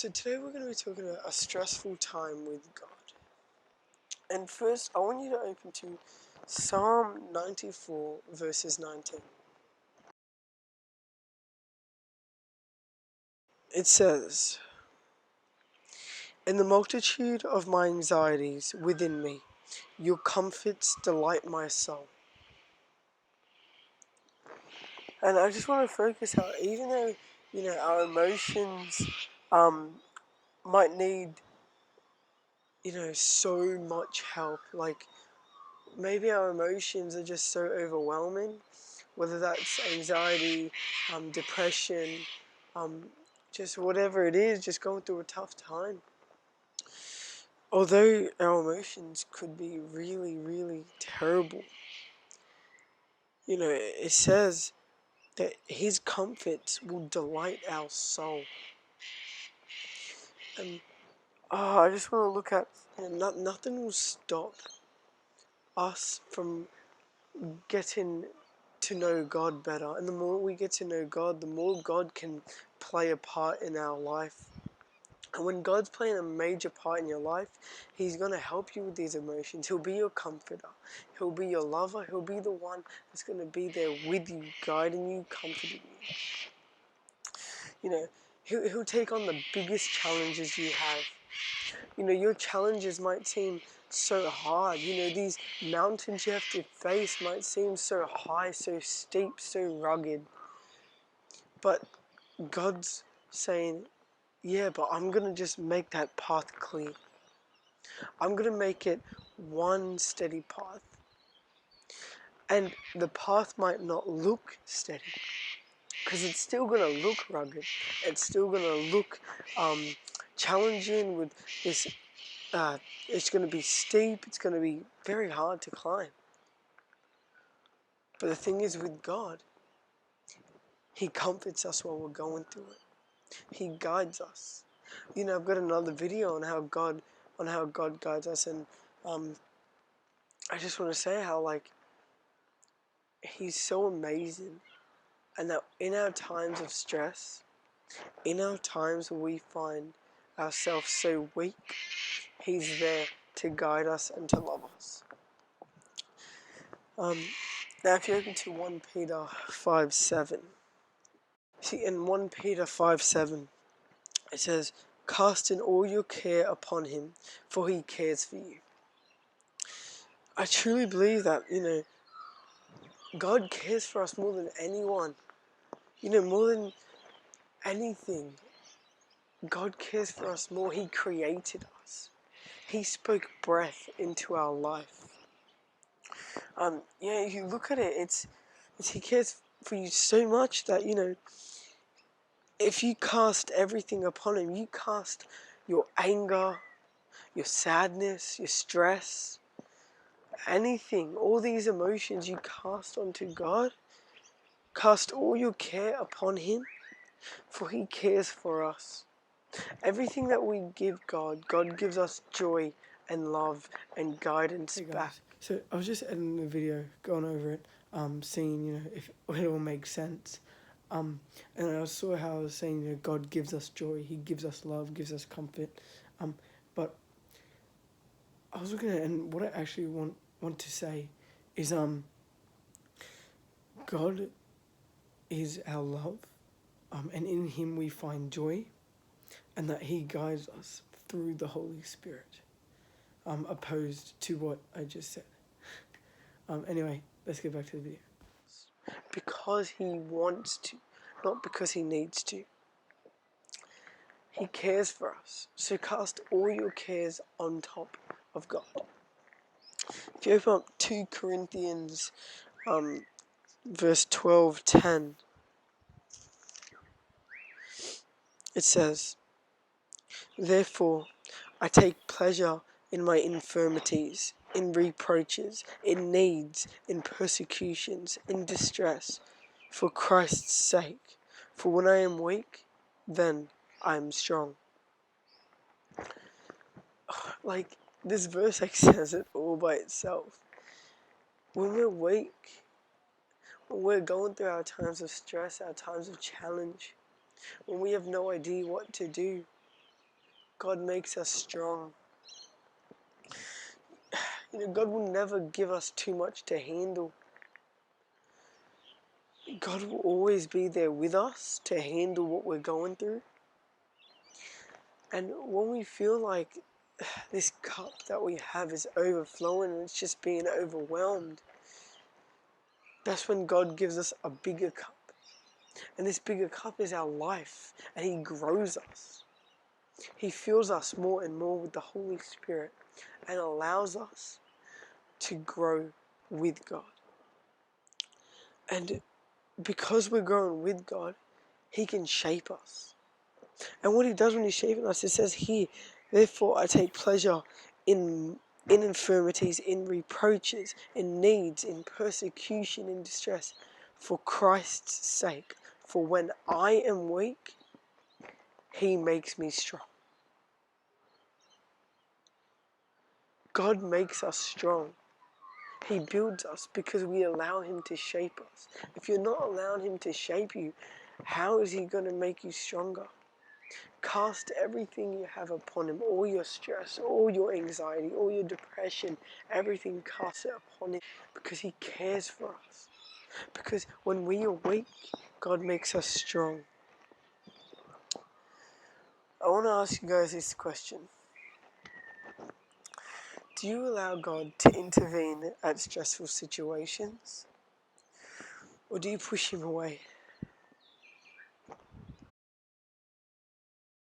So today we're going to be talking about a stressful time with God. And first, I want you to open to Psalm 94, verses 19. It says, "In the multitude of my anxieties within me, your comforts delight my soul." And I just want to focus how even though, our emotions might need, so much help, like maybe our emotions are just so overwhelming, whether that's anxiety, depression, just whatever it is, just going through a tough time. Although our emotions could be really, really terrible, it says that His comforts will delight our soul. And I just want to look at, nothing will stop us from getting to know God better. And the more we get to know God, the more God can play a part in our life. And when God's playing a major part in your life, He's going to help you with these emotions. He'll be your comforter. He'll be your lover. He'll be the one that's going to be there with you, guiding you, comforting you. He'll take on the biggest challenges you have. Your challenges might seem so hard. These mountains you have to face might seem so high, so steep, so rugged. But God's saying, yeah, but I'm going to just make that path clear. I'm going to make it one steady path. And the path might not look steady, because it's still going to look rugged. It's still going to look challenging with this. It's going to be steep. It's going to be very hard to climb. But the thing is, with God, He comforts us while we're going through it. He guides us. I've got another video on how God guides us, and I just want to say how He's so amazing, and that in our times of stress, in our times where we find ourselves so weak, He's there to guide us and to love us. Now, if you open to 1 Peter 5:7, see, in 1 Peter 5:7, it says, "Casting all your care upon Him, for He cares for you." I truly believe that, God cares for us more than anyone. More than anything, God cares for us more. He created us. He spoke breath into our life. You look at it, it's He cares for you so much that, if you cast everything upon Him, you cast your anger, your sadness, your stress, anything, all these emotions you cast onto God, cast all your care upon Him, for He cares for us. Everything that we give God, God gives us joy and love and guidance back. So I was just editing the video, going over it, seeing, if it all makes sense. And I saw how I was saying, God gives us joy, He gives us love, gives us comfort. But I was looking at it, and what I actually want to say is, God is our love, and in Him we find joy, and that He guides us through the Holy Spirit, opposed to what I just said. Anyway, let's get back to the video. Because He wants to, not because He needs to. He cares for us. So cast all your cares on top of God. If you open up 2 Corinthians verse 12:10, it says, "Therefore I take pleasure in my infirmities, in reproaches, in needs, in persecutions, in distress, for Christ's sake. For when I am weak, then I am strong." This verse says it all by itself. When we're weak, when we're going through our times of stress, our times of challenge, when we have no idea what to do, God makes us strong. God will never give us too much to handle. God will always be there with us to handle what we're going through. And when we feel like this cup that we have is overflowing and it's just being overwhelmed, that's when God gives us a bigger cup. And this bigger cup is our life, and He grows us. He fills us more and more with the Holy Spirit and allows us to grow with God. And because we're growing with God, He can shape us. And what He does when He's shaping us, it says here, therefore I take pleasure in infirmities, in reproaches, in needs, in persecution, in distress, for Christ's sake. For when I am weak, He makes me strong. God makes us strong. He builds us because we allow Him to shape us. If you're not allowing Him to shape you, how is He going to make you stronger? Cast everything you have upon Him, all your stress, all your anxiety, all your depression, everything, cast it upon Him, because He cares for us. Because when we are weak, God makes us strong. I want to ask you guys this question. Do you allow God to intervene at stressful situations? Or do you push Him away?